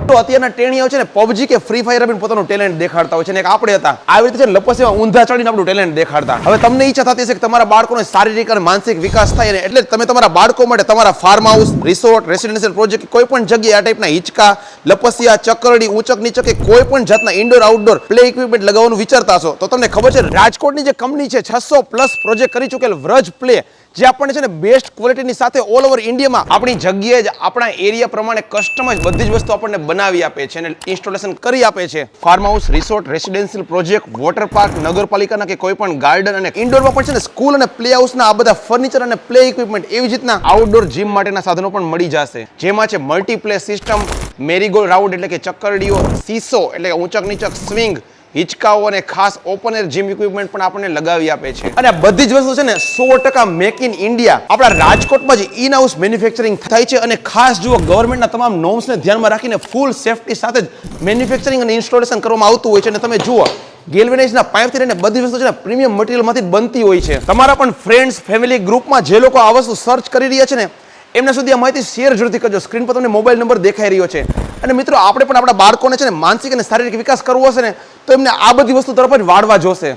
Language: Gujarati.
તો અત્યારના ટેણીઓ છે ને PUBG કે ફ્રી ફાયર રમીને પોતાનું ટેલેન્ટ દેખાડતા હોય છે ને એક આપણે હતા આવી રીતે છે લપસીમાં ઊંધા ચડીને આપણું ટેલેન્ટ દેખાડતા. હવે તમને ઈચ્છા થતી હશે કે તમારા બાળકોનો શારીરિક અને માનસિક વિકાસ થાય ને એટલે તમે તમારા બાળકો માટે તમારા farm house, resort, residential project કોઈ પણ જગ્યાએ આ ટાઈપના હિંચકા, લપસિયા, ચકરડી, ઊંચક નીચક કે કોઈ પણ જાતના ઇન્ડોર આઉટડોર પ્લે ઇક્વિપમેન્ટ લગાવવાનું વિચારતા હશો તો તમને ખબર છે રાજકોટની જે કંપની છે 600+ પ્રોજેક્ટ કરી ચૂકેલ વ્રજ પ્લે જે આપણને છે ને બેસ્ટ ક્વોલિટીની સાથે ઓલ ઓવર ઇન્ડિયામાં આપણી જગ્યાએ જ આપણા એરિયા પ્રમાણે કસ્ટમાઇઝ બધી જ વસ્તુ આપણને બનાવી આપે છે અને ઇન્સ્ટોલેશન કરી આપે છે. Farm house, resort, residential project, water park, નગરપાલિકાના કે કોઈ પણ ગાર્ડન અને ઇન્ડોરમાં પણ છે ને સ્કૂલ અને પ્લે હાઉસના આ બધા ફર્નિચર અને પ્લે ઇક્વિપમેન્ટ એવી જ રીતના આઉટડોર જીમ માટેના સાધનો પણ મળી જશે જેમાં છે મલ્ટીપ્લે સિસ્ટમ, મેરીગોલ્ડ રાઉન્ડ એટલે કે ચક્કરડીઓ, સીસો એટલે કે ઊંચક નીચક સ્વિંગ, હિંચકાઓ અને ખાસ ઓપન એર જીમ ઇક્વિપમેન્ટ પણ આપણને લગાવી આપે છે. અને આ બધી જ વસ્તુ છે ને 100% મેક ઇન ઇન્ડિયા આપણા રાજકોટમાં જ ઇન હાઉસ મેન્યુફેક્ચરિંગ થાય છે અને ખાસ જુઓ ગવર્મેન્ટના તમામ નોર્મ્સને ધ્યાનમાં રાખીને ફૂલ સેફટી સાથે જ મેન્યુફેક્ચરિંગ અને ઇન્સ્ટોલેશન કરવામાં આવતું હોય છે. અને તમે જુઓ ગેલ્વેનાઇઝના પાઇપથી લઈને બધી વસ્તુ છે ને પ્રીમિયમ મટીરિયલમાંથી જ બનતી હોય છે. તમારા પણ ફ્રેન્ડ્સ, ફેમિલી ગ્રુપમાં જે લોકો આ વસ્તુ સર્ચ કરી રહ્યા છે ને એમના સુધી આ માહિતી શેર જરૂરથી કરજો. સ્ક્રીન પર તમને મોબાઈલ નંબર દેખાઈ રહ્યો છે. અને મિત્રો આપણે પણ આપણા બાળકોને છે ને માનસિક અને શારીરિક વિકાસ કરવો હશે ને તો એમને આ બધી વસ્તુ તરફ જ વાળવા જોશે.